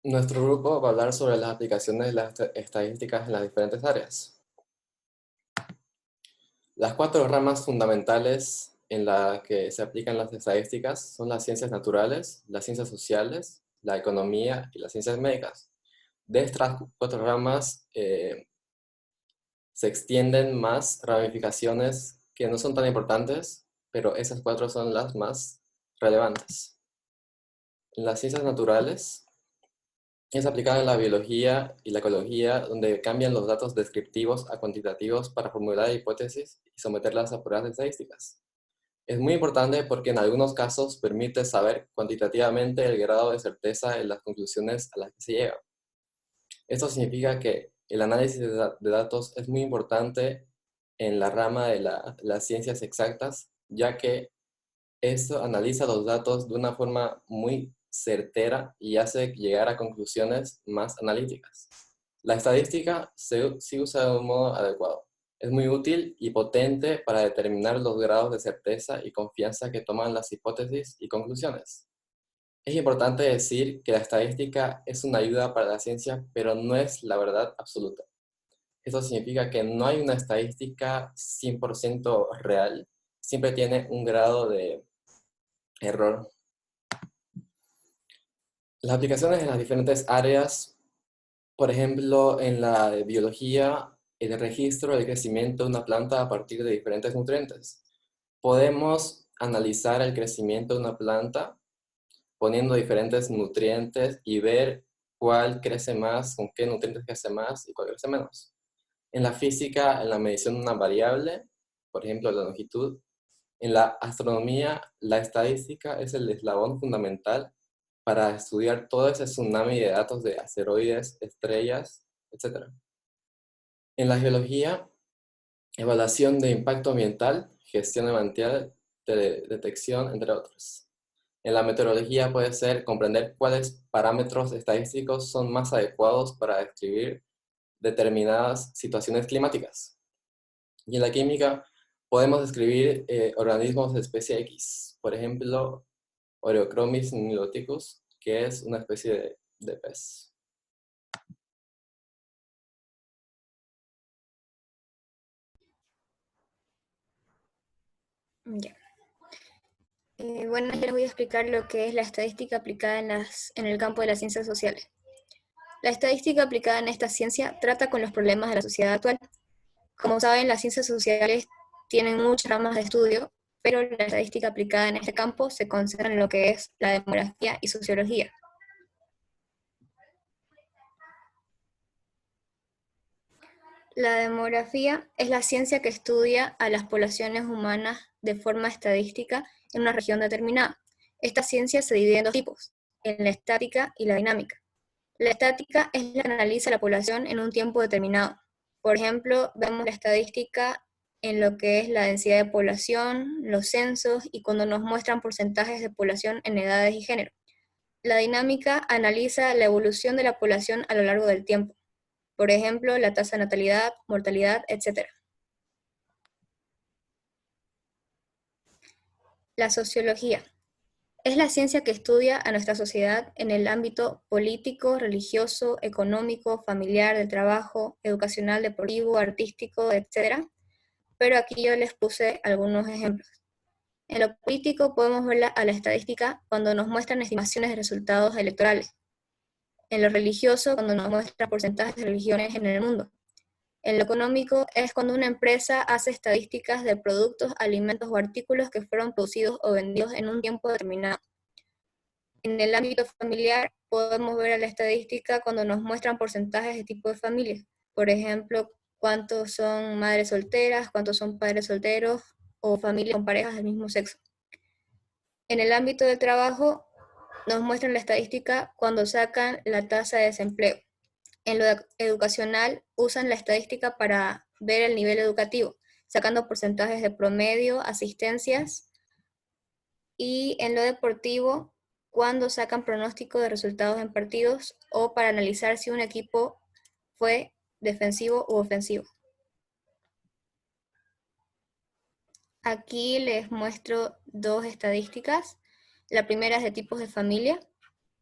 Nuestro grupo va a hablar sobre las aplicaciones de las estadísticas en las diferentes áreas. Las cuatro ramas fundamentales en las que se aplican las estadísticas son las ciencias naturales, las ciencias sociales, la economía y las ciencias médicas. De estas cuatro ramas se extienden más ramificaciones que no son tan importantes, pero esas cuatro son las más relevantes. En las ciencias naturales, es aplicada en la biología y la ecología, donde cambian los datos descriptivos a cuantitativos para formular hipótesis y someterlas a pruebas estadísticas. Es muy importante porque en algunos casos permite saber cuantitativamente el grado de certeza en las conclusiones a las que se llega. Esto significa que el análisis de datos es muy importante en la rama de las ciencias exactas, ya que esto analiza los datos de una forma muy certera y hace llegar a conclusiones más analíticas. La estadística se usa de un modo adecuado. Es muy útil y potente para determinar los grados de certeza y confianza que toman las hipótesis y conclusiones. Es importante decir que la estadística es una ayuda para la ciencia, pero no es la verdad absoluta. Esto significa que no hay una estadística 100% real, siempre tiene un grado de error. Las aplicaciones en las diferentes áreas, por ejemplo, en la de biología, el registro del crecimiento de una planta a partir de diferentes nutrientes. Podemos analizar el crecimiento de una planta poniendo diferentes nutrientes y ver cuál crece más, con qué nutrientes crece más y cuál crece menos. En la física, en la medición de una variable, por ejemplo, la longitud. En la astronomía, la estadística es el eslabón fundamental para estudiar todo ese tsunami de datos de asteroides, estrellas, etc. En la geología, evaluación de impacto ambiental, gestión ambiental, detección, entre otros. En la meteorología puede ser comprender cuáles parámetros estadísticos son más adecuados para describir determinadas situaciones climáticas. Y en la química podemos describir organismos de especie X, por ejemplo, Oreochromis niloticus, que es una especie de pez. Ya. Bueno, yo les voy a explicar lo que es la estadística aplicada en el campo de las ciencias sociales. La estadística aplicada en esta ciencia trata con los problemas de la sociedad actual. Como saben, las ciencias sociales tienen muchas ramas de estudio, pero la estadística aplicada en este campo se concentra en lo que es la demografía y sociología. La demografía es la ciencia que estudia a las poblaciones humanas de forma estadística en una región determinada. Esta ciencia se divide en dos tipos, en la estática y la dinámica. La estática es la que analiza la población en un tiempo determinado. Por ejemplo, vemos la estadística en lo que es la densidad de población, los censos y cuando nos muestran porcentajes de población en edades y género. La dinámica analiza la evolución de la población a lo largo del tiempo. Por ejemplo, la tasa de natalidad, mortalidad, etc. La sociología es la ciencia que estudia a nuestra sociedad en el ámbito político, religioso, económico, familiar, de trabajo, educacional, deportivo, artístico, etc. Pero aquí yo les puse algunos ejemplos. En lo político podemos ver a la estadística cuando nos muestran estimaciones de resultados electorales. En lo religioso, cuando nos muestra porcentajes de religiones en el mundo. En lo económico es cuando una empresa hace estadísticas de productos, alimentos o artículos que fueron producidos o vendidos en un tiempo determinado. En el ámbito familiar podemos ver a la estadística cuando nos muestran porcentajes de tipo de familia. Por ejemplo, cuántos son madres solteras, cuántos son padres solteros o familias con parejas del mismo sexo. En el ámbito del trabajo nos muestran la estadística cuando sacan la tasa de desempleo. En lo educacional usan la estadística para ver el nivel educativo, sacando porcentajes de promedio, asistencias, y en lo deportivo cuando sacan pronóstico de resultados en partidos o para analizar si un equipo fue defensivo u ofensivo. Aquí les muestro dos estadísticas. La primera es de tipos de familia.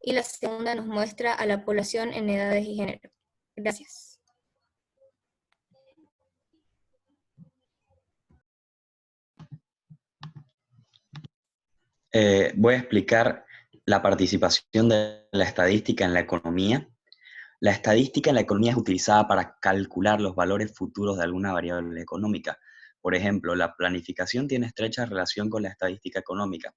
y la segunda nos muestra a la población en edades y género. Gracias. Voy a explicar la participación de la estadística en la economía. La estadística en la economía es utilizada para calcular los valores futuros de alguna variable económica. Por ejemplo, la planificación tiene estrecha relación con la estadística económica.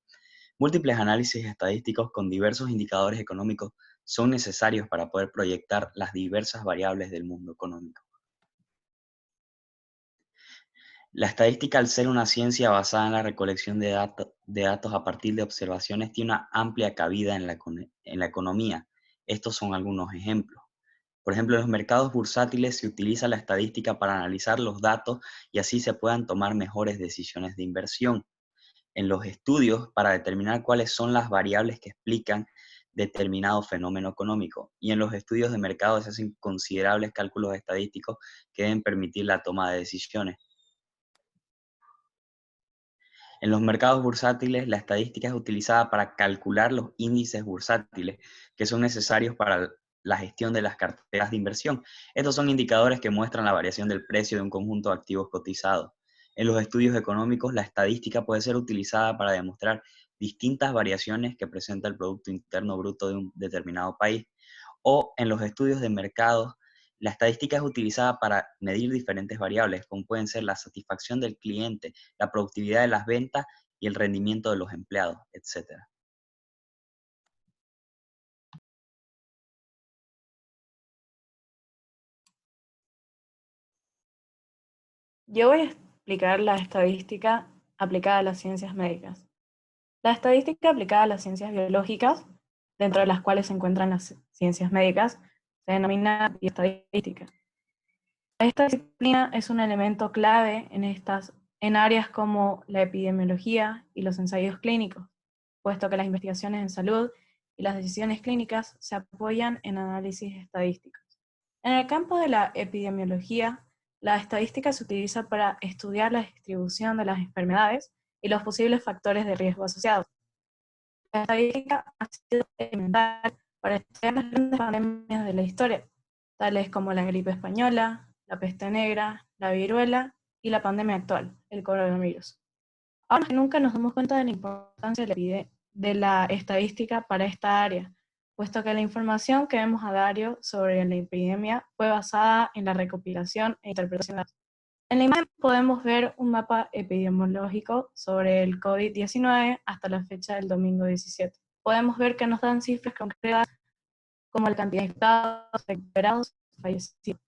Múltiples análisis estadísticos con diversos indicadores económicos son necesarios para poder proyectar las diversas variables del mundo económico. La estadística, al ser una ciencia basada en la recolección de datos a partir de observaciones, tiene una amplia cabida en la economía. Estos son algunos ejemplos. Por ejemplo, en los mercados bursátiles se utiliza la estadística para analizar los datos y así se puedan tomar mejores decisiones de inversión. En los estudios, para determinar cuáles son las variables que explican determinado fenómeno económico. Y en los estudios de mercado se hacen considerables cálculos estadísticos que deben permitir la toma de decisiones. En los mercados bursátiles, la estadística es utilizada para calcular los índices bursátiles que son necesarios para la gestión de las carteras de inversión. Estos son indicadores que muestran la variación del precio de un conjunto de activos cotizados. En los estudios económicos, la estadística puede ser utilizada para demostrar distintas variaciones que presenta el Producto Interno Bruto de un determinado país. O en los estudios de mercados, la estadística es utilizada para medir diferentes variables, como pueden ser la satisfacción del cliente, la productividad de las ventas y el rendimiento de los empleados, etc. Yo voy a explicar la estadística aplicada a las ciencias médicas. La estadística aplicada a las ciencias biológicas, dentro de las cuales se encuentran las ciencias médicas, se denomina bioestadística. Esta disciplina es un elemento clave en áreas como la epidemiología y los ensayos clínicos, puesto que las investigaciones en salud y las decisiones clínicas se apoyan en análisis estadísticos. En el campo de la epidemiología, la estadística se utiliza para estudiar la distribución de las enfermedades y los posibles factores de riesgo asociados. La estadística ha sido elemental para estudiar las grandes pandemias de la historia, tales como la gripe española, la peste negra, la viruela y la pandemia actual, el coronavirus. Ahora más que nunca nos damos cuenta de la importancia de la estadística para esta área, puesto que la información que vemos a diario sobre la epidemia fue basada en la recopilación e interpretación de datos. En la imagen podemos ver un mapa epidemiológico sobre el COVID-19 hasta la fecha del domingo 17. Podemos ver que nos dan cifras concretas como la cantidad de infectados, recuperados y fallecidos.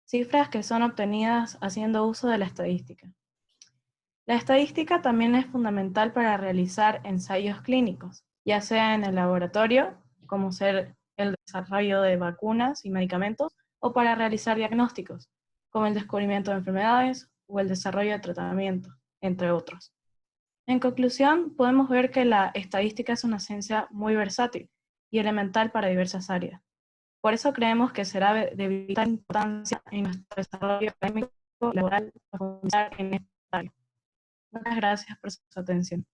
Cifras que son obtenidas haciendo uso de la estadística. La estadística también es fundamental para realizar ensayos clínicos, ya sea en el laboratorio, como ser el desarrollo de vacunas y medicamentos, o para realizar diagnósticos, como el descubrimiento de enfermedades o el desarrollo de tratamientos, entre otros. En conclusión, podemos ver que la estadística es una ciencia muy versátil y elemental para diversas áreas. Por eso creemos que será de vital importancia en nuestro desarrollo académico y laboral profundizar en esta área. Muchas gracias por su atención.